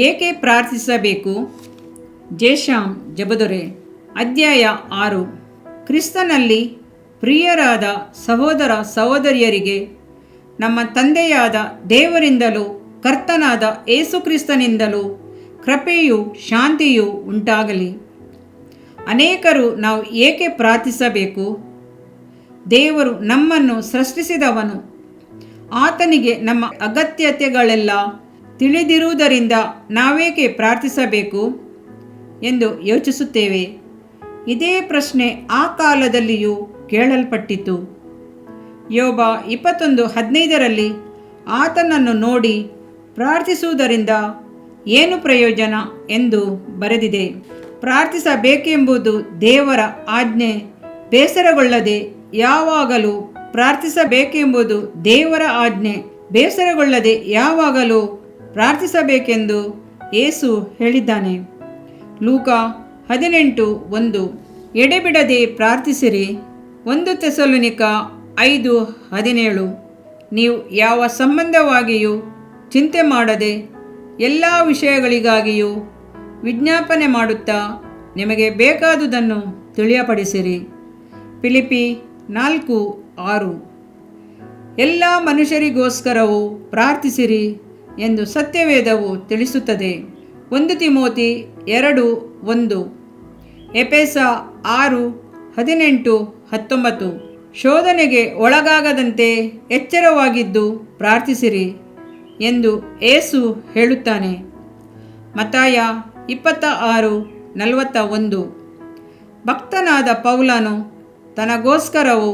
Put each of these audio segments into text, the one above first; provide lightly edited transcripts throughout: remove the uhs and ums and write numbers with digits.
ಏಕೆ ಪ್ರಾರ್ಥಿಸಬೇಕು? ಜೇಶಾಮ್ ಜಬದೊರೆ. ಅಧ್ಯಾಯ 6. ಕ್ರಿಸ್ತನಲ್ಲಿ ಪ್ರಿಯರಾದ ಸಹೋದರ ಸಹೋದರಿಯರಿಗೆ ನಮ್ಮ ತಂದೆಯಾದ ದೇವರಿಂದಲೂ ಕರ್ತನಾದ ಯೇಸುಕ್ರಿಸ್ತನಿಂದಲೂ ಕೃಪೆಯೂ ಶಾಂತಿಯೂ ಉಂಟಾಗಲಿ. ಅನೇಕರು ನಾವು ಏಕೆ ಪ್ರಾರ್ಥಿಸಬೇಕು? ದೇವರು ನಮ್ಮನ್ನು ಸೃಷ್ಟಿಸಿದವನು. ಆತನಿಗೆ ನಮ್ಮ ಅಗತ್ಯತೆಗಳೆಲ್ಲ ತಿಳಿದಿರುವುದರಿಂದ ನಾವೇಕೆ ಪ್ರಾರ್ಥಿಸಬೇಕು ಎಂದು ಯೋಚಿಸುತ್ತೇವೆ. ಇದೇ ಪ್ರಶ್ನೆ ಆ ಕಾಲದಲ್ಲಿಯೂ ಕೇಳಲ್ಪಟ್ಟಿತು. ಯೋಬ 21:15 ಆತನನ್ನು ನೋಡಿ ಪ್ರಾರ್ಥಿಸುವುದರಿಂದ ಏನು ಪ್ರಯೋಜನ ಎಂದು ಬರೆದಿದೆ. ಪ್ರಾರ್ಥಿಸಬೇಕೆಂಬುದು ದೇವರ ಆಜ್ಞೆ. ಬೇಸರಗೊಳ್ಳದೆ ಯಾವಾಗಲೂ ಪ್ರಾರ್ಥಿಸಬೇಕೆಂಬುದು ದೇವರ ಆಜ್ಞೆ. ಬೇಸರಗೊಳ್ಳದೆ ಯಾವಾಗಲೂ ಪ್ರಾರ್ಥಿಸಬೇಕೆಂದು ಯೇಸು ಹೇಳಿದ್ದಾನೆ. ಲೂಕ 18:1. ಎಡೆಬಿಡದೆ ಪ್ರಾರ್ಥಿಸಿರಿ. 1 ಥೆಸಲೋನಿಕ 5:17. ನೀವು ಯಾವ ಸಂಬಂಧವಾಗಿಯೂ ಚಿಂತೆ ಮಾಡದೆ ಎಲ್ಲ ವಿಷಯಗಳಿಗಾಗಿಯೂ ವಿಜ್ಞಾಪನೆ ಮಾಡುತ್ತಾ ನಿಮಗೆ ಬೇಕಾದುದನ್ನು ತಿಳಿಯಪಡಿಸಿರಿ. ಫಿಲಿಪ್ಪಿ 4:6. ಎಲ್ಲ ಮನುಷ್ಯರಿಗೋಸ್ಕರವೂ ಪ್ರಾರ್ಥಿಸಿರಿ ಎಂದು ಸತ್ಯವೇದವು ತಿಳಿಸುತ್ತದೆ. 1 ತಿಮೋತಿ 2:1. ಎಫೆಸ 6:18-19. ಶೋಧನೆಗೆ ಒಳಗಾಗದಂತೆ ಎಚ್ಚರವಾಗಿದ್ದು ಪ್ರಾರ್ಥಿಸಿರಿ ಎಂದು ಯೇಸು ಹೇಳುತ್ತಾನೆ. ಮತ್ತಾಯ 26:41. ಭಕ್ತನಾದ ಪೌಲನು ತನಗೋಸ್ಕರವೂ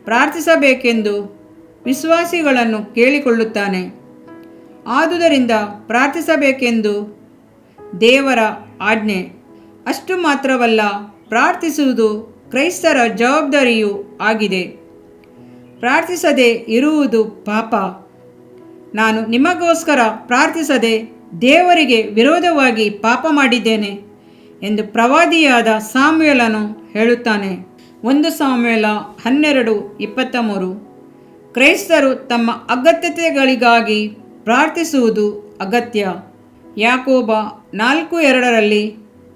ಪ್ರಾರ್ಥಿಸಬೇಕೆಂದು ವಿಶ್ವಾಸಿಗಳನ್ನು ಕೇಳಿಕೊಳ್ಳುತ್ತಾನೆ. ಆದುದರಿಂದ ಪ್ರಾರ್ಥಿಸಬೇಕೆಂದು ದೇವರ ಆಜ್ಞೆ. ಅಷ್ಟು ಮಾತ್ರವಲ್ಲ, ಪ್ರಾರ್ಥಿಸುವುದು ಕ್ರೈಸ್ತರ ಜವಾಬ್ದಾರಿಯೂ ಆಗಿದೆ. ಪ್ರಾರ್ಥಿಸದೆ ಇರುವುದು ಪಾಪ. ನಾನು ನಿಮಗೋಸ್ಕರ ಪ್ರಾರ್ಥಿಸದೆ ದೇವರಿಗೆ ವಿರೋಧವಾಗಿ ಪಾಪ ಮಾಡಿದ್ದೇನೆ ಎಂದು ಪ್ರವಾದಿಯಾದ ಸಾಮುವೇಲನು ಹೇಳುತ್ತಾನೆ. 1 ಸಾಮುವೇಲ 12:23. ಕ್ರೈಸ್ತರು ತಮ್ಮ ಅಗತ್ಯತೆಗಳಿಗಾಗಿ ಪ್ರಾರ್ಥಿಸುವುದು ಅಗತ್ಯ. ಯಾಕೋಬ 4:2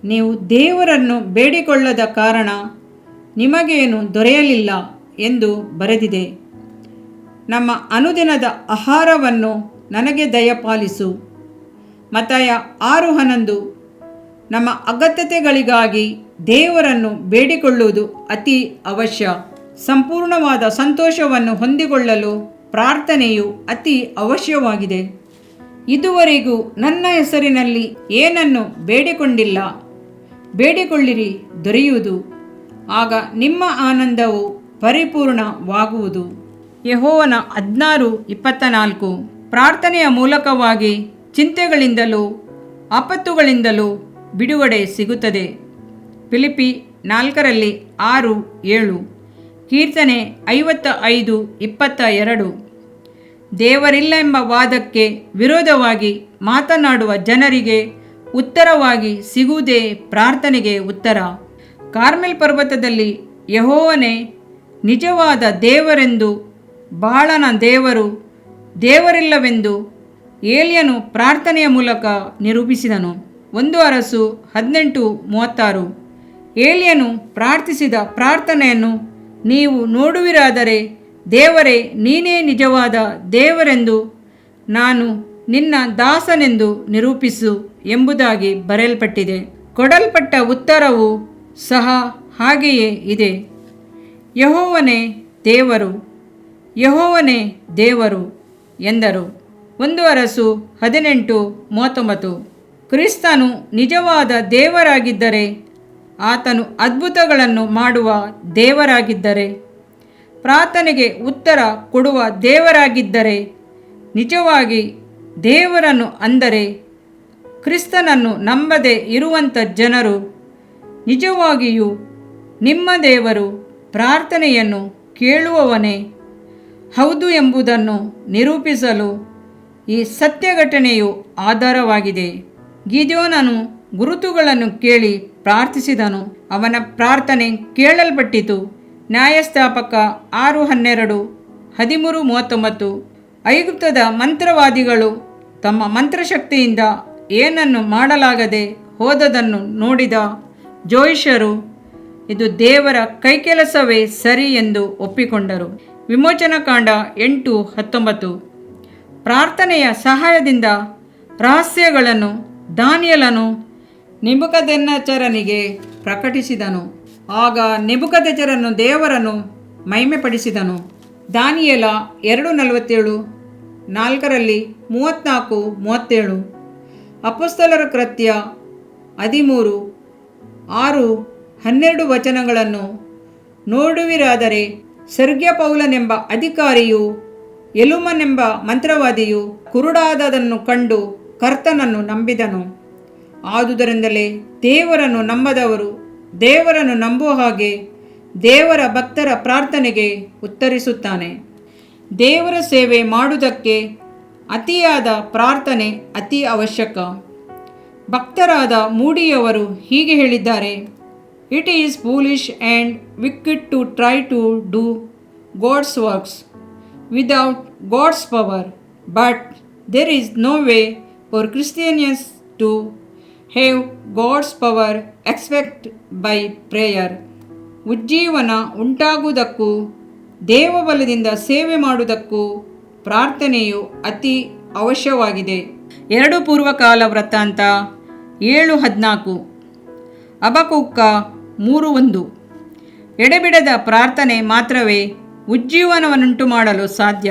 ನೀವು ದೇವರನ್ನು ಬೇಡಿಕೊಳ್ಳದ ಕಾರಣ ನಿಮಗೇನು ದೊರೆಯಲಿಲ್ಲ ಎಂದು ಬರೆದಿದೆ. ನಮ್ಮ ಅನುದಿನದ ಆಹಾರವನ್ನು ನನಗೆ ದಯಪಾಲಿಸು. ಮತ್ತಾಯ 6:11. ನಮ್ಮ ಅಗತ್ಯತೆಗಳಿಗಾಗಿ ದೇವರನ್ನು ಬೇಡಿಕೊಳ್ಳುವುದು ಅತಿ ಅವಶ್ಯ. ಸಂಪೂರ್ಣವಾದ ಸಂತೋಷವನ್ನು ಹೊಂದಿಕೊಳ್ಳಲು ಪ್ರಾರ್ಥನೆಯು ಅತಿ ಅವಶ್ಯವಾಗಿದೆ. ಇದುವರೆಗೂ ನನ್ನ ಹೆಸರಿನಲ್ಲಿ ಏನನ್ನು ಬೇಡಿಕೊಂಡಿಲ್ಲ, ಬೇಡಿಕೊಳ್ಳಿರಿ, ದೊರೆಯುವುದು. ಆಗ ನಿಮ್ಮ ಆನಂದವು ಪರಿಪೂರ್ಣವಾಗುವುದು. ಯೆಹೋವನ 16:24. ಪ್ರಾರ್ಥನೆಯ ಮೂಲಕವಾಗಿ ಚಿಂತೆಗಳಿಂದಲೂ ಆಪತ್ತುಗಳಿಂದಲೂ ಬಿಡುಗಡೆ ಸಿಗುತ್ತದೆ. ಫಿಲಿಪ್ಪಿ 4:6-7. ಕೀರ್ತನೆ 55:22. ದೇವರಿಲ್ಲ ಎಂಬ ವಾದಕ್ಕೆ ವಿರೋಧವಾಗಿ ಮಾತನಾಡುವ ಜನರಿಗೆ ಉತ್ತರವಾಗಿ ಸಿಗುವುದೇ ಪ್ರಾರ್ಥನೆಗೆ ಉತ್ತರ. ಕಾರ್ಮೆಲ್ ಪರ್ವತದಲ್ಲಿ ಯೆಹೋವನೇ ನಿಜವಾದ ದೇವರೆಂದು, ಬಾಳನ ದೇವರು ದೇವರಿಲ್ಲವೆಂದು ಏಲಿಯನು ಪ್ರಾರ್ಥನೆಯ ಮೂಲಕ ನಿರೂಪಿಸಿದನು. 1 ಅರಸು 18:36. ಏಲಿಯನು ಪ್ರಾರ್ಥಿಸಿದ ಪ್ರಾರ್ಥನೆಯನ್ನು ನೀವು ನೋಡುವಿರಾದರೆ, ದೇವರೇ ನೀನೇ ನಿಜವಾದ ದೇವರೆಂದು ನಾನು ನಿನ್ನ ದಾಸನೆಂದು ನಿರೂಪಿಸು ಎಂಬುದಾಗಿ ಬರೆಯಲ್ಪಟ್ಟಿದೆ. ಕೊಡಲ್ಪಟ್ಟ ಉತ್ತರವು ಸಹ ಹಾಗೆಯೇ ಇದೆ. ಯೆಹೋವನೇ ದೇವರು, ಯೆಹೋವನೇ ದೇವರು ಎಂದರು. 1 ಅರಸು 18:39. ಕ್ರಿಸ್ತನು ನಿಜವಾದ ದೇವರಾಗಿದ್ದರೆ, ಆತನು ಅದ್ಭುತಗಳನ್ನು ಮಾಡುವ ದೇವರಾಗಿದ್ದರೆ, ಪ್ರಾರ್ಥನೆಗೆ ಉತ್ತರ ಕೊಡುವ ದೇವರಾಗಿದ್ದರೆ, ನಿಜವಾಗಿ ದೇವರನ್ನು ಅಂದರೆ ಕ್ರಿಸ್ತನನ್ನು ನಂಬದೇ ಇರುವಂಥ ಜನರು ನಿಜವಾಗಿಯೂ ನಿಮ್ಮ ದೇವರು ಪ್ರಾರ್ಥನೆಯನ್ನು ಕೇಳುವವನೇ ಹೌದು ಎಂಬುದನ್ನು ನಿರೂಪಿಸಲು ಈ ಸತ್ಯ ಘಟನೆಯು ಆಧಾರವಾಗಿದೆ. ಗಿದ್ಯೋನನು ಗುರುತುಗಳನ್ನು ಕೇಳಿ ಪ್ರಾರ್ಥಿಸಿದನು. ಅವನ ಪ್ರಾರ್ಥನೆ ಕೇಳಲ್ಪಟ್ಟಿತು. ನ್ಯಾಯಸ್ಥಾಪಕ 6:12, 13:39. ಐಗುಪ್ತದ ಮಂತ್ರವಾದಿಗಳು ತಮ್ಮ ಮಂತ್ರಶಕ್ತಿಯಿಂದ ಏನನ್ನು ಮಾಡಲಾಗದೆ ಹೋದದನ್ನು ನೋಡಿದ ಜೋಯಿಷರು ಇದು ದೇವರ ಕೈಕೆಲಸವೇ ಸರಿ ಎಂದು ಒಪ್ಪಿಕೊಂಡರು. ವಿಮೋಚನಕಾಂಡ 8:19. ಪ್ರಾರ್ಥನೆಯ ಸಹಾಯದಿಂದ ರಹಸ್ಯಗಳನ್ನು ದಾನಿಯೇಲನು ನೆಬೂಕದ್ನೆಚ್ಚರನಿಗೆ ಪ್ರಕಟಿಸಿದನು. ಆಗ ನೆಬೂಕದ್ನೆಚ್ಚರನು ದೇವರನ್ನು ಮಹಿಮೆಪಡಿಸಿದನು. ದಾನಿಯೇಲ 2:47, 4 34-37. ಅಪೊಸ್ತಲರ ಕೃತ್ಯ 13:6-12 ವಚನಗಳನ್ನು ನೋಡುವಿರಾದರೆ, ಸೆರ್ಗ್ಯ ಪೌಲನೆಂಬ ಅಧಿಕಾರಿಯು ಎಲುಮನೆಂಬ ಮಂತ್ರವಾದಿಯು ಕುರುಡಾದದನ್ನು ಕಂಡು ಕರ್ತನನ್ನು ನಂಬಿದನು. ಆದುದರಿಂದಲೇ ದೇವರನ್ನು ನಂಬದವರು ದೇವರನ್ನು ನಂಬುವ ಹಾಗೆ ದೇವರ ಭಕ್ತರ ಪ್ರಾರ್ಥನೆಗೆ ಉತ್ತರಿಸುತ್ತಾನೆ. ದೇವರ ಸೇವೆ ಮಾಡುವುದಕ್ಕೆ ಅತಿಯಾದ ಪ್ರಾರ್ಥನೆ ಅತಿ ಅವಶ್ಯಕ. ಭಕ್ತರಾದ ಮೂಡಿಯವರು ಹೀಗೆ ಹೇಳಿದ್ದಾರೆ: it is foolish and wicked to try to do God's works without God's power, but there is no way for Christians to have God's power except by prayer. ಉಜ್ಜೀವನ ಉಂಟಾಗುವುದಕ್ಕೂ ದೇವಬಲದಿಂದ ಸೇವೆ ಮಾಡುವುದಕ್ಕೂ ಪ್ರಾರ್ಥನೆಯು ಅತಿ ಅವಶ್ಯವಾಗಿದೆ. 2 ಪೂರ್ವಕಾಲ ವೃತ್ತಾಂತ 7:14. ಹಬಕ್ಕೂಕ 3:1. ಎಡೆಬಿಡದ ಪ್ರಾರ್ಥನೆ ಮಾತ್ರವೇ ಉಜ್ಜೀವನವನ್ನುಂಟು ಮಾಡಲು ಸಾಧ್ಯ.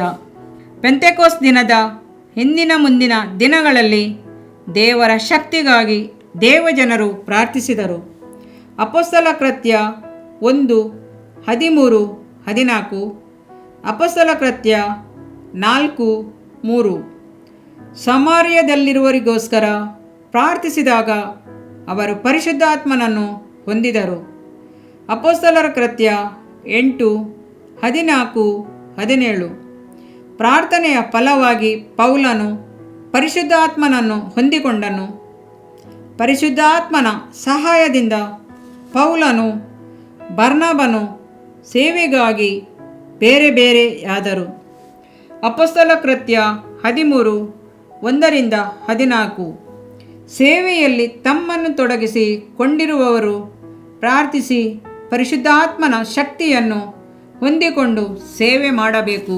ಪೆಂತೆಕೋಸ್ ದಿನದ ಹಿಂದಿನ ಮುಂದಿನ ದಿನಗಳಲ್ಲಿ ದೇವರ ಶಕ್ತಿಗಾಗಿ ದೇವಜನರು ಪ್ರಾರ್ಥಿಸಿದರು. ಅಪೊಸ್ತಲ ಕೃತ್ಯ 1:13-14, ಅಪೊಸ್ತಲ ಕೃತ್ಯ 4:3. ಸಮಾರ್ಯದಲ್ಲಿರುವವರಿಗೋಸ್ಕರ ಪ್ರಾರ್ಥಿಸಿದಾಗ ಅವರು ಪರಿಶುದ್ಧಾತ್ಮನನ್ನು ಹೊಂದಿದರು. ಅಪೊಸ್ತಲರ ಕೃತ್ಯ 8:14-17. ಪ್ರಾರ್ಥನೆಯ ಫಲವಾಗಿ ಪೌಲನು ಪರಿಶುದ್ಧಾತ್ಮನನ್ನು ಹೊಂದಿಕೊಂಡನು. ಪರಿಶುದ್ಧಾತ್ಮನ ಸಹಾಯದಿಂದ ಪೌಲನು ಬರ್ನಬನು ಸೇವೆಗಾಗಿ ಬೇರೆ ಬೇರೆಯಾದರು. ಅಪೊಸ್ತಲ ಕೃತ್ಯ 13:1-14. ಸೇವೆಯಲ್ಲಿ ತಮ್ಮನ್ನು ತೊಡಗಿಸಿ ಕೊಂಡಿರುವವರು ಪ್ರಾರ್ಥಿಸಿ ಪರಿಶುದ್ಧಾತ್ಮನ ಶಕ್ತಿಯನ್ನು ಹೊಂದಿಕೊಂಡು ಸೇವೆ ಮಾಡಬೇಕು.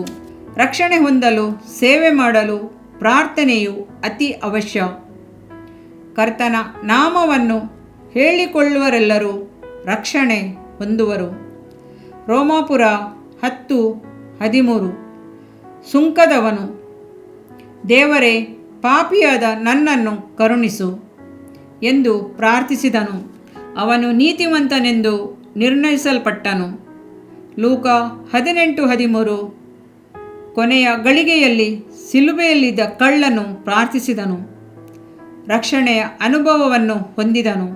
ರಕ್ಷಣೆ ಹೊಂದಲು ಸೇವೆ ಮಾಡಲು ಪ್ರಾರ್ಥನೆಯು ಅತಿ ಅವಶ್ಯ. ಕರ್ತನ ನಾಮವನ್ನು ಹೇಳಿಕೊಳ್ಳುವರೆಲ್ಲರೂ ರಕ್ಷಣೆ ಹೊಂದುವರು. ರೋಮಾಪುರ 10:13. ಸುಂಕದವನು, ದೇವರೇ, ಪಾಪಿಯಾದ ನನ್ನನ್ನು ಕರುಣಿಸು ಎಂದು ಪ್ರಾರ್ಥಿಸಿದನು. ಅವನು ನೀತಿವಂತನೆಂದು ನಿರ್ಣಯಿಸಲ್ಪಟ್ಟನು. ಲೂಕ 18:13. ಕೊನೆಯ ಗಳಿಗೆಯಲ್ಲಿ ಸಿಲುಬೆಯಲ್ಲಿದ್ದ ಕಳ್ಳನು ಪ್ರಾರ್ಥಿಸಿದನು. ರಕ್ಷಣೆಯ ಅನುಭವವನ್ನು ಹೊಂದಿದನು.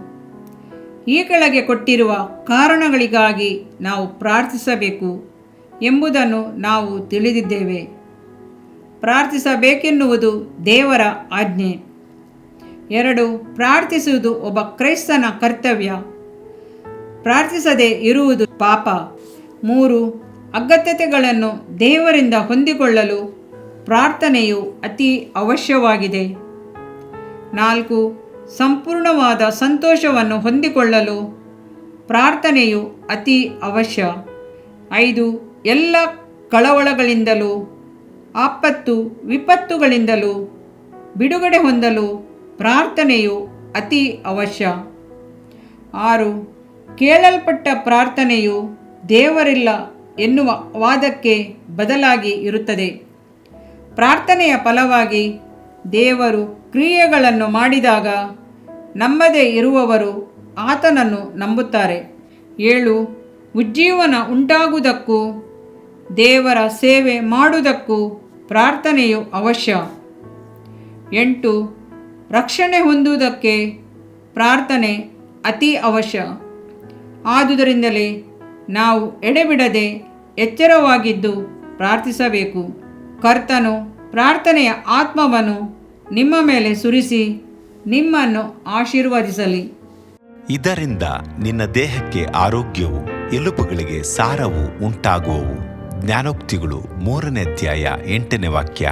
ಈ ಕೆಳಗೆ ಕೊಟ್ಟಿರುವ ಕಾರಣಗಳಿಗಾಗಿ ನಾವು ಪ್ರಾರ್ಥಿಸಬೇಕು ಎಂಬುದನ್ನು ನಾವು ತಿಳಿದಿದ್ದೇವೆ. ಪ್ರಾರ್ಥಿಸಬೇಕೆನ್ನುವುದು ದೇವರ ಆಜ್ಞೆ. 2. ಪ್ರಾರ್ಥಿಸುವುದು ಒಬ್ಬ ಕ್ರೈಸ್ತನ ಕರ್ತವ್ಯ. ಪ್ರಾರ್ಥಿಸದೇ ಇರುವುದು ಪಾಪ. 3. ಅಗತ್ಯತೆಗಳನ್ನು ದೇವರಿಂದ ಹೊಂದಿಕೊಳ್ಳಲು ಪ್ರಾರ್ಥನೆಯು ಅತಿ ಅವಶ್ಯವಾಗಿದೆ. 4. ಸಂಪೂರ್ಣವಾದ ಸಂತೋಷವನ್ನು ಹೊಂದಿಕೊಳ್ಳಲು ಪ್ರಾರ್ಥನೆಯು ಅತಿ ಅವಶ್ಯ. 5. ಎಲ್ಲ ಕಳವಳಗಳಿಂದಲೂ ಆಪತ್ತು ವಿಪತ್ತುಗಳಿಂದಲೂ ಬಿಡುಗಡೆ ಹೊಂದಲು ಪ್ರಾರ್ಥನೆಯು ಅತಿ ಅವಶ್ಯ. 6. ಕೇಳಲ್ಪಟ್ಟ ಪ್ರಾರ್ಥನೆಯು ದೇವರಿಲ್ಲ ಎನ್ನುವ ವಾದಕ್ಕೆ ಬದಲಾಗಿ ಇರುತ್ತದೆ. ಪ್ರಾರ್ಥನೆಯ ಫಲವಾಗಿ ದೇವರು ಕ್ರಿಯೆಗಳನ್ನು ಮಾಡಿದಾಗ ನಂಬದೇ ಇರುವವರು ಆತನನ್ನು ನಂಬುತ್ತಾರೆ. 7. ಉಜ್ಜೀವನ ಉಂಟಾಗುವುದಕ್ಕೂ ದೇವರ ಸೇವೆ ಮಾಡುವುದಕ್ಕೂ ಪ್ರಾರ್ಥನೆಯು ಅವಶ್ಯ. 8. ರಕ್ಷಣೆ ಹೊಂದುವುದಕ್ಕೆ ಪ್ರಾರ್ಥನೆ ಅತಿ ಅವಶ್ಯ. ಆದುದರಿಂದಲೇ ನಾವು ಎಡೆಬಿಡದೆ ಎಚ್ಚರವಾಗಿದ್ದು ಪ್ರಾರ್ಥಿಸಬೇಕು. ಕರ್ತನು ಪ್ರಾರ್ಥನೆಯ ಆತ್ಮವನ್ನು ನಿಮ್ಮ ಮೇಲೆ ಸುರಿಸಿ ನಿಮ್ಮನ್ನು ಆಶೀರ್ವದಿಸಲಿ. ಇದರಿಂದ ನಿನ್ನ ದೇಹಕ್ಕೆ ಆರೋಗ್ಯವು, ಎಲುಬುಗಳಿಗೆ ಸಾರವು ಉಂಟಾಗುವವು. ಜ್ಞಾನೋಕ್ತಿಗಳು 3ನೇ ಅಧ್ಯಾಯ 8ನೇ ವಾಕ್ಯ.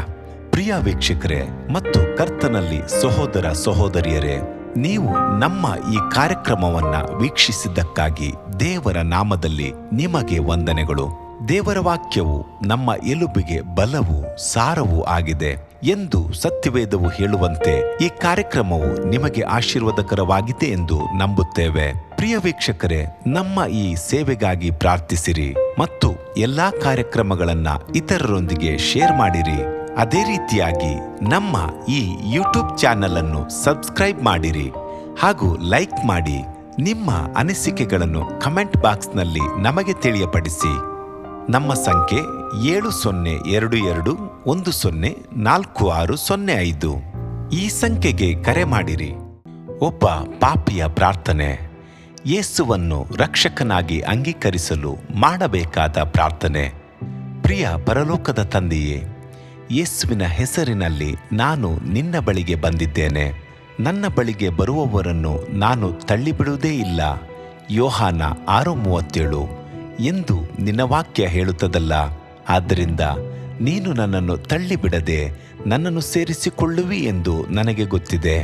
ಪ್ರಿಯ ವೀಕ್ಷಕರೇ ಮತ್ತು ಕರ್ತನಲ್ಲಿ ಸಹೋದರ ಸಹೋದರಿಯರೇ, ನೀವು ನಮ್ಮ ಈ ಕಾರ್ಯಕ್ರಮವನ್ನ ವೀಕ್ಷಿಸಿದ್ದಕ್ಕಾಗಿ ದೇವರ ನಾಮದಲ್ಲಿ ನಿಮಗೆ ವಂದನೆಗಳು. ದೇವರ ವಾಕ್ಯವು ನಮ್ಮ ಎಲುಬಿಗೆ ಬಲವೂ ಸಾರವೂ ಆಗಿದೆ ಎಂದು ಸತ್ಯವೇದವು ಹೇಳುವಂತೆ ಈ ಕಾರ್ಯಕ್ರಮವು ನಿಮಗೆ ಆಶೀರ್ವಾದಕರವಾಗಿದೆ ಎಂದು ನಂಬುತ್ತೇವೆ. ಪ್ರಿಯ ವೀಕ್ಷಕರೇ, ನಮ್ಮ ಈ ಸೇವೆಗಾಗಿ ಪ್ರಾರ್ಥಿಸಿರಿ ಮತ್ತು ಎಲ್ಲಾ ಕಾರ್ಯಕ್ರಮಗಳನ್ನ ಇತರರೊಂದಿಗೆ ಶೇರ್ ಮಾಡಿರಿ. ಅದೇ ರೀತಿಯಾಗಿ ನಮ್ಮ ಈ ಯೂಟ್ಯೂಬ್ ಚಾನೆಲ್ ಅನ್ನು ಸಬ್ಸ್ಕ್ರೈಬ್ ಮಾಡಿರಿ ಹಾಗೂ ಲೈಕ್ ಮಾಡಿ. ನಿಮ್ಮ ಅನಿಸಿಕೆಗಳನ್ನು ಕಮೆಂಟ್ ಬಾಕ್ಸ್ನಲ್ಲಿ ನಮಗೆ ತಿಳಿಯಪಡಿಸಿ. ನಮ್ಮ ಸಂಖ್ಯೆ 7022104605. ಈ ಸಂಖ್ಯೆಗೆ ಕರೆ ಮಾಡಿರಿ. ಒಬ್ಬ ಪಾಪಿಯ ಪ್ರಾರ್ಥನೆ. ಯೇಸುವನ್ನು ರಕ್ಷಕನಾಗಿ ಅಂಗೀಕರಿಸಲು ಮಾಡಬೇಕಾದ ಪ್ರಾರ್ಥನೆ. ಪ್ರಿಯ ಪರಲೋಕದ ತಂದೆಯೇ, ಯೇಸುವಿನ ಹೆಸರಿನಲ್ಲಿ ನಾನು ನಿನ್ನ ಬಳಿಗೆ ಬಂದಿದ್ದೇನೆ. ನನ್ನ ಬಳಿಗೆ ಬರುವವರನ್ನು ನಾನು ತಳ್ಳಿಬಿಡುವುದೇ ಇಲ್ಲ. ಯೋಹಾನ 6:37 ಎಂದು ನಿನ್ನ ವಾಕ್ಯ ಹೇಳುತ್ತದಲ್ಲ. ಆದ್ದರಿಂದ ನೀನು ನನ್ನನ್ನು ತಳ್ಳಿಬಿಡದೆ ನನ್ನನ್ನು ಸೇರಿಸಿಕೊಳ್ಳುವಿ ಎಂದು ನನಗೆ ಗೊತ್ತಿದೆ.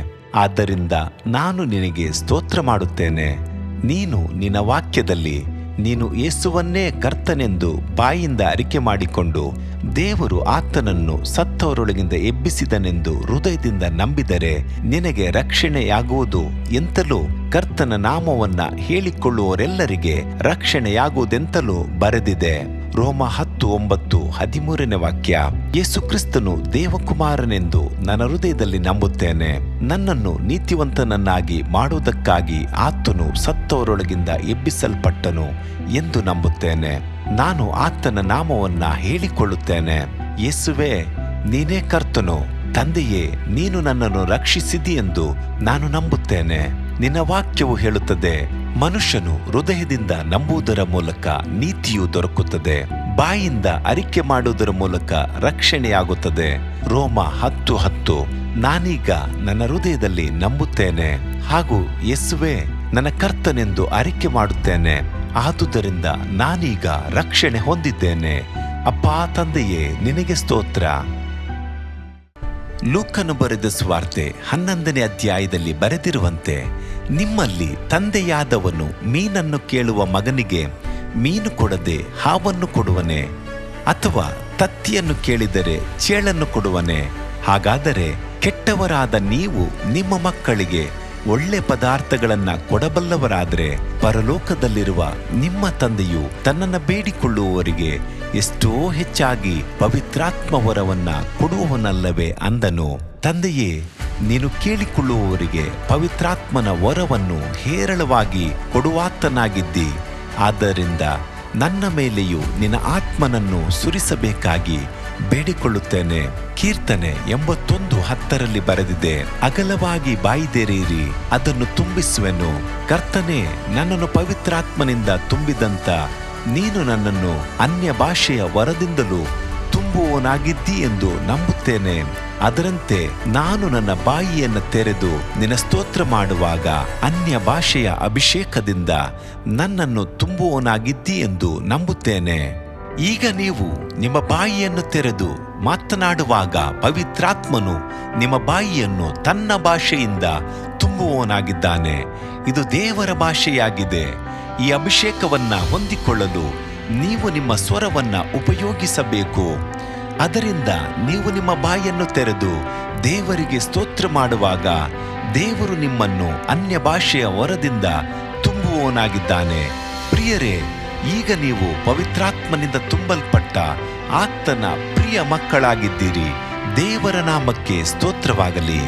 ಆದ್ದರಿಂದ ನಾನು ನಿನಗೆ ಸ್ತೋತ್ರ ಮಾಡುತ್ತೇನೆ. ನೀನು ನಿನ್ನ ವಾಕ್ಯದಲ್ಲಿ ನೀನು ಯೇಸುವನ್ನೇ ಕರ್ತನೆಂದು ಬಾಯಿಂದ ಅರಿಕೆ ಮಾಡಿಕೊಂಡು ದೇವರು ಆತನನ್ನು ಸತ್ತವರೊಳಗಿಂದ ಎಬ್ಬಿಸಿದನೆಂದು ಹೃದಯದಿಂದ ನಂಬಿದರೆ ನಿನಗೆ ರಕ್ಷಣೆಯಾಗುವುದು ಎಂತಲೂ ಕರ್ತನ ನಾಮವನ್ನ ಹೇಳಿಕೊಳ್ಳುವವರೆಲ್ಲರಿಗೆ ರಕ್ಷಣೆಯಾಗುವುದೆಂತಲೂ ಬರೆದಿದೆ. ರೋಮ 10:9-13 ವಾಕ್ಯ. ಯೇಸು ಕ್ರಿಸ್ತನು ದೇವಕುಮಾರನೆಂದು ನನ್ನ ಹೃದಯದಲ್ಲಿ ನಂಬುತ್ತೇನೆ. ನನ್ನನ್ನು ನೀತಿವಂತನನ್ನಾಗಿ ಮಾಡುವುದಕ್ಕಾಗಿ ಆತನು ಸತ್ತವರೊಳಗಿಂದ ಎಬ್ಬಿಸಲ್ಪಟ್ಟನು ಎಂದು ನಂಬುತ್ತೇನೆ. ನಾನು ಆತನ ನಾಮವನ್ನ ಹೇಳಿಕೊಳ್ಳುತ್ತೇನೆ. ಯೇಸುವೇ, ನೀನೇ ಕರ್ತನು. ತಂದೆಯೇ, ನೀನು ನನ್ನನ್ನು ರಕ್ಷಿಸಿದಿ ಎಂದು ನಾನು ನಂಬುತ್ತೇನೆ. ನಿನ್ನ ವಾಕ್ಯವು ಹೇಳುತ್ತದೆ, ಮನುಷ್ಯನು ಹೃದಯದಿಂದ ನಂಬುವುದರ ಮೂಲಕ ನೀತಿಯು ದೊರಕುತ್ತದೆ, ಬಾಯಿಂದ ಅರಿಕೆ ಮಾಡುವುದರ ಮೂಲಕ ರಕ್ಷಣೆಯಾಗುತ್ತದೆ. ರೋಮ 10:10. ನಾನೀಗ ನನ್ನ ಹೃದಯದಲ್ಲಿ ನಂಬುತ್ತೇನೆ ಹಾಗೂ ಯೇಸುವೇ ನನ್ನ ಕರ್ತನೆಂದು ಅರಿಕೆ ಮಾಡುತ್ತೇನೆ. ಆದುದರಿಂದ ನಾನೀಗ ರಕ್ಷಣೆ ಹೊಂದಿದ್ದೇನೆ. ಅಪ್ಪಾ ತಂದೆಯೇ, ನಿನಗೆ ಸ್ತೋತ್ರ. ಲೂಕನು ಬರೆದ ಸುವಾರ್ತೆ 11ನೇ ಅಧ್ಯಾಯದಲ್ಲಿ ಬರೆದಿರುವಂತೆ, ನಿಮ್ಮಲ್ಲಿ ತಂದೆಯಾದವನು ಮೀನನ್ನು ಕೇಳುವ ಮಗನಿಗೆ ಮೀನು ಕೊಡದೆ ಹಾವನ್ನು ಕೊಡುವನೆ? ಅಥವಾ ತತ್ತಿಯನ್ನು ಕೇಳಿದರೆ ಚೇಳನ್ನು ಕೊಡುವನೆ? ಹಾಗಾದರೆ ಕೆಟ್ಟವರಾದ ನೀವು ನಿಮ್ಮ ಮಕ್ಕಳಿಗೆ ಒಳ್ಳೆ ಪದಾರ್ಥಗಳನ್ನ ಕೊಡಬಲ್ಲವರಾದರೆ ಪರಲೋಕದಲ್ಲಿರುವ ನಿಮ್ಮ ತಂದೆಯು ತನ್ನನ್ನು ಬೇಡಿಕೊಳ್ಳುವವರಿಗೆ ಎಷ್ಟೋ ಹೆಚ್ಚಾಗಿ ಪವಿತ್ರಾತ್ಮ ವರವನ್ನ ಕೊಡುವವನಲ್ಲವೇ ಅಂದನು. ತಂದೆಯೇ, ನೀನು ಕೇಳಿಕೊಳ್ಳುವವರಿಗೆ ಪವಿತ್ರಾತ್ಮನ ವರವನ್ನು ಹೇರಳವಾಗಿ ಕೊಡುವಾತನಾಗಿದ್ದಿ. ಆದ್ದರಿಂದ ನನ್ನ ಮೇಲೆಯೂ ನಿನ್ನ ಆತ್ಮನನ್ನು ಸುರಿಸಬೇಕಾಗಿ ಬೇಡಿಕೊಳ್ಳುತ್ತೇನೆ. ಕೀರ್ತನೆ 81:10 ಬರೆದಿದೆ, ಅಗಲವಾಗಿ ಬಾಯಿದೆರೆಯಿರಿ, ಅದನ್ನು ತುಂಬಿಸುವೆನು. ಕರ್ತನೇ, ನನ್ನನ್ನು ಪವಿತ್ರಾತ್ಮನಿಂದ ತುಂಬಿದಂತ ನೀನು ನನ್ನನ್ನು ಅನ್ಯ ಭಾಷೆಯ ವರದಿಂದಲೂ ತುಂಬುವವನಾಗಿದ್ದಿ ಎಂದು ನಂಬುತ್ತೇನೆ. ಅದರಂತೆ ನಾನು ನನ್ನ ಬಾಯಿಯನ್ನು ತೆರೆದು ನಿನ್ನ ಸ್ತೋತ್ರ ಮಾಡುವಾಗ ಅನ್ಯ ಭಾಷೆಯ ಅಭಿಷೇಕದಿಂದ ನನ್ನನ್ನು ತುಂಬುವವನಾಗಿದ್ದಿ ಎಂದು ನಂಬುತ್ತೇನೆ. ಈಗ ನೀವು ನಿಮ್ಮ ಬಾಯಿಯನ್ನು ತೆರೆದು ಮಾತನಾಡುವಾಗ ಪವಿತ್ರಾತ್ಮನು ನಿಮ್ಮ ಬಾಯಿಯನ್ನು ತನ್ನ ಭಾಷೆಯಿಂದ ತುಂಬುವವನಾಗಿದ್ದಾನೆ. ಇದು ದೇವರ ಭಾಷೆಯಾಗಿದೆ. ಈ ಅಭಿಷೇಕವನ್ನ ಹೊಂದಿಕೊಳ್ಳಲು ನೀವು ನಿಮ್ಮ ಸ್ವರವನ್ನ ಉಪಯೋಗಿಸಬೇಕು. ಅದರಿಂದ ನೀವು ನಿಮ್ಮ ಬಾಯನ್ನು ತೆರೆದು ದೇವರಿಗೆ ಸ್ತೋತ್ರ ಮಾಡುವಾಗ ದೇವರು ನಿಮ್ಮನ್ನು ಅನ್ಯ ಭಾಷೆಯ ವರದಿಂದ ತುಂಬುವವನಾಗಿದ್ದಾನೆ. ಪ್ರಿಯರೇ, ಈಗ ನೀವು ಪವಿತ್ರಾತ್ಮನಿಂದ ತುಂಬಲ್ಪಟ್ಟ ಆತನ ಪ್ರಿಯ ಮಕ್ಕಳಾಗಿದ್ದೀರಿ. ದೇವರ ನಾಮಕ್ಕೆ ಸ್ತೋತ್ರವಾಗಲಿ.